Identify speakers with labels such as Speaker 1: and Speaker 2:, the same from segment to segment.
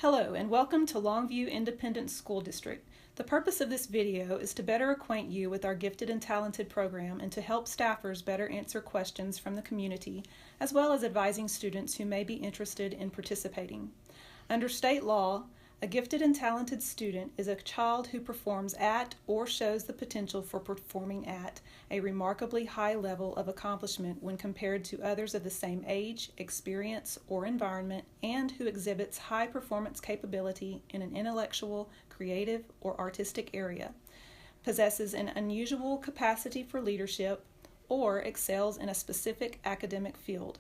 Speaker 1: Hello and welcome to Longview Independent School District. The purpose of this video is to better acquaint you with our Gifted and Talented program and to help staffers better answer questions from the community, as well as advising students who may be interested in participating. Under state law, a gifted and talented student is a child who performs at or shows the potential for performing at a remarkably high level of accomplishment when compared to others of the same age, experience, or environment, and who exhibits high performance capability in an intellectual, creative, or artistic area, possesses an unusual capacity for leadership, or excels in a specific academic field.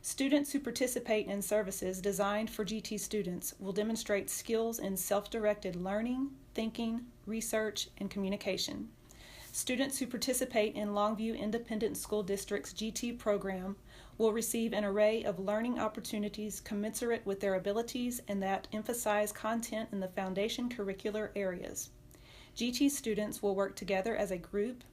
Speaker 1: Students who participate in services designed for GT students will demonstrate skills in self-directed learning, thinking, research, and communication. Students who participate in Longview Independent School District's GT program will receive an array of learning opportunities commensurate with their abilities and that emphasize content in the foundation curricular areas. GT students will work together as a group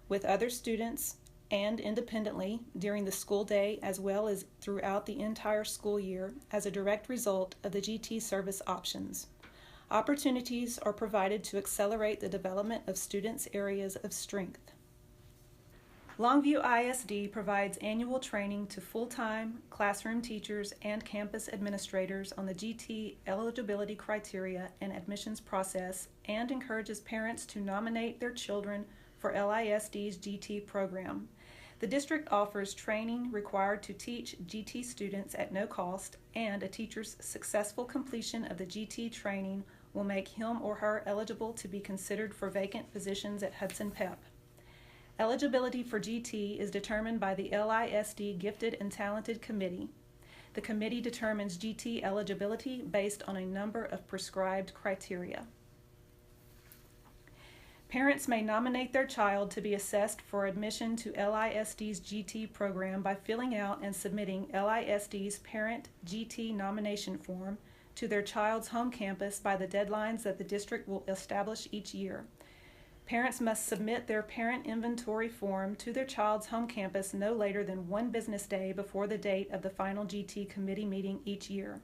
Speaker 1: with other students and independently during the school day as well as throughout the entire school year as a direct result of the GT service options. Opportunities are provided to accelerate the development of students' areas of strength. Longview ISD provides annual training to full-time classroom teachers and campus administrators on the GT eligibility criteria and admissions process and encourages parents to nominate their children for LISD's GT program. The district offers training required to teach GT students at no cost, and a teacher's successful completion of the GT training will make him or her eligible to be considered for vacant positions at Hudson Pep. Eligibility for GT is determined by the LISD Gifted and Talented Committee. The committee determines GT eligibility based on a number of prescribed criteria. Parents may nominate their child to be assessed for admission to LISD's GT program by filling out and submitting LISD's Parent GT nomination form to their child's home campus by the deadlines that the district will establish each year. Parents must submit their parent inventory form to their child's home campus no later than 1 business day before the date of the final GT committee meeting each year.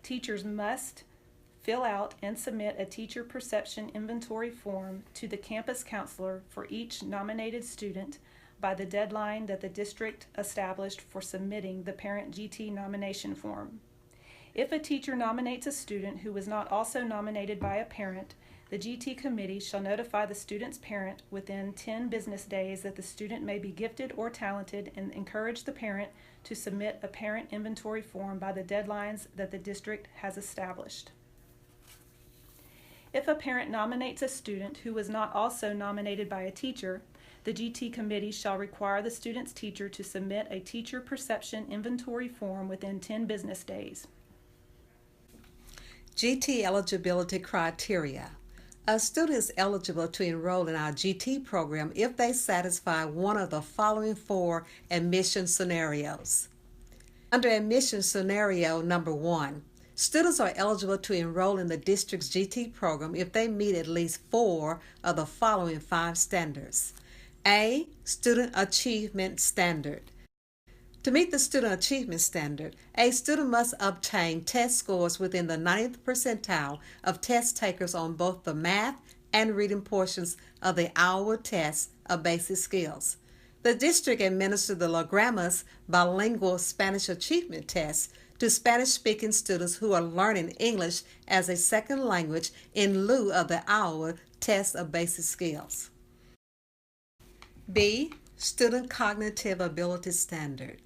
Speaker 1: Teachers must fill out and submit a teacher perception inventory form to the campus counselor for each nominated student by the deadline that the district established for submitting the parent GT nomination form. If a teacher nominates a student who was not also nominated by a parent, the GT committee shall notify the student's parent within 10 business days that the student may be gifted or talented and encourage the parent to submit a parent inventory form by the deadlines that the district has established. If a parent nominates a student who was not also nominated by a teacher, the GT committee shall require the student's teacher to submit a teacher perception inventory form within 10 business days.
Speaker 2: GT eligibility criteria. A student is eligible to enroll in our GT program if they satisfy one of the following 4 admission scenarios. Under admission scenario number 1, students are eligible to enroll in the district's GT program if they meet at least 4 of the following 5 standards. A. Student Achievement Standard. To meet the Student Achievement Standard, a student must obtain test scores within the 90th percentile of test takers on both the math and reading portions of the Iowa test of basic skills. The district administered the Logramos Bilingual Spanish Achievement Test to Spanish-speaking students who are learning English as a second language in lieu of the Iowa test of basic skills. B. Student Cognitive Ability Standard.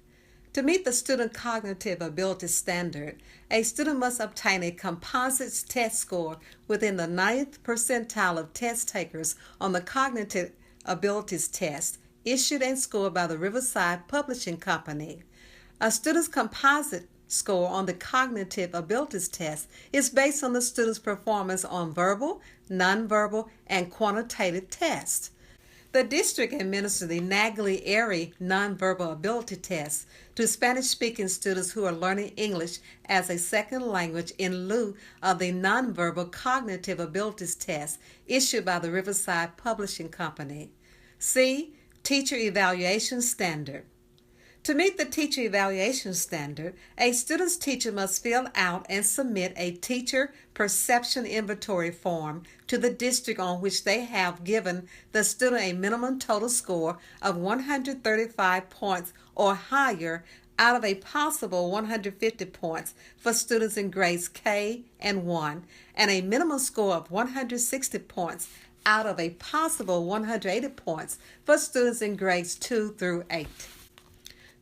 Speaker 2: To meet the Student Cognitive Ability Standard, a student must obtain a composite test score within the 90th percentile of test takers on the Cognitive Abilities Test issued and scored by the Riverside Publishing Company. A student's composite score on the Cognitive Abilities Test is based on the student's performance on verbal, nonverbal, and quantitative tests. The district administered the Naglieri Nonverbal Ability Test to Spanish-speaking students who are learning English as a second language in lieu of the Nonverbal Cognitive Abilities Test issued by the Riverside Publishing Company. C. Teacher Evaluation Standard. To meet the teacher evaluation standard, a student's teacher must fill out and submit a teacher perception inventory form to the district on which they have given the student a minimum total score of 135 points or higher out of a possible 150 points for students in grades K and 1, and a minimum score of 160 points out of a possible 180 points for students in grades 2 through 8.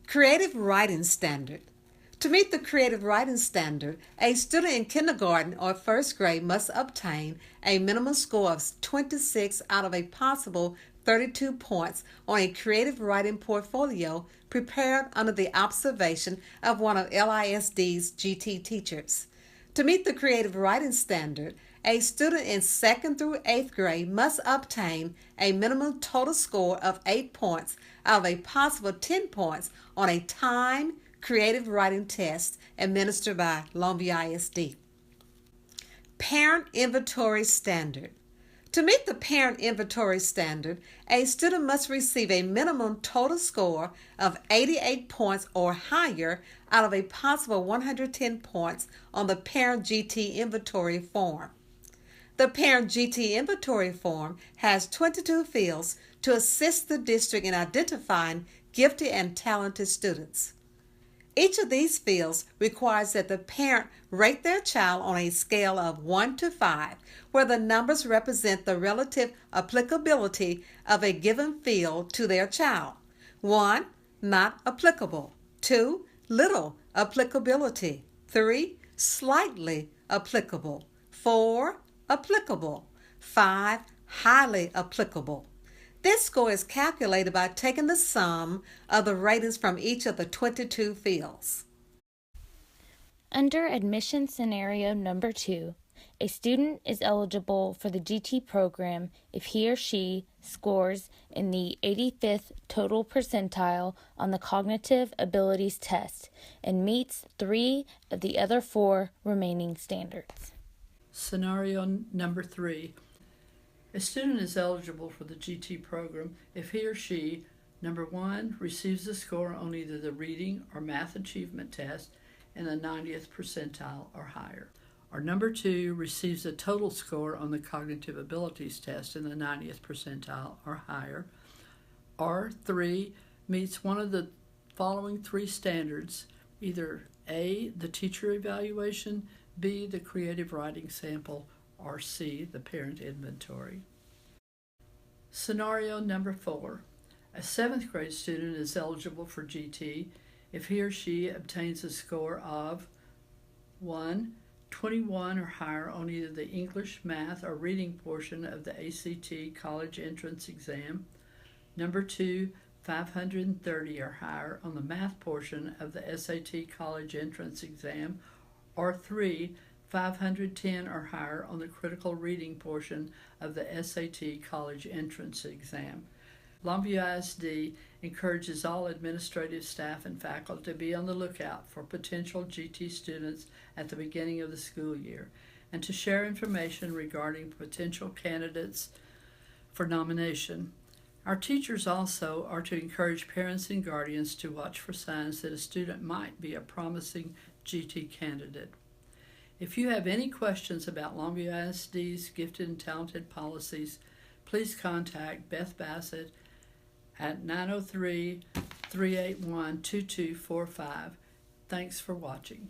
Speaker 2: Creative writing standard. To meet the creative writing standard, a student in kindergarten or first grade must obtain a minimum score of 26 out of a possible 32 points on a creative writing portfolio prepared under the observation of one of LISD's GT teachers. To meet the creative writing standard, a student in 2nd through 8th grade must obtain a minimum total score of 8 points out of a possible 10 points on a timed creative writing test administered by Longview ISD. Parent inventory standard. To meet the parent inventory standard, a student must receive a minimum total score of 88 points or higher out of a possible 110 points on the parent GT inventory form. The Parent GT Inventory Form has 22 fields to assist the district in identifying gifted and talented students. Each of these fields requires that the parent rate their child on a scale of 1 to 5, where the numbers represent the relative applicability of a given field to their child. 1, not applicable. 2, little applicability. 3, slightly applicable. 4, applicable. 5, highly applicable. This score is calculated by taking the sum of the ratings from each of the 22 fields.
Speaker 3: Under admission scenario number 2, a student is eligible for the GT program if he or she scores in the 85th total percentile on the cognitive abilities test and meets 3 of the other 4 remaining standards.
Speaker 4: Scenario number 3. A student is eligible for the GT program if he or she, number 1, receives a score on either the reading or math achievement test in the 90th percentile or higher, or number 2, receives a total score on the cognitive abilities test in the 90th percentile or higher, or 3, meets one of the following 3 standards, either A, the teacher evaluation, B, the creative writing sample, or C, the parent inventory. Scenario number 4. A 7th grade student is eligible for GT if he or she obtains a score of 1, 21 or higher on either the English, math, or reading portion of the ACT college entrance exam, number 2, 530 or higher on the math portion of the SAT college entrance exam, or 3, 510 or higher on the critical reading portion of the SAT college entrance exam. Longview ISD encourages all administrative staff and faculty to be on the lookout for potential GT students at the beginning of the school year and to share information regarding potential candidates for nomination. Our teachers also are to encourage parents and guardians to watch for signs that a student might be a promising GT candidate. If you have any questions about Longview ISD's gifted and talented policies, please contact Beth Bassett at 903-381-2245. Thanks for watching.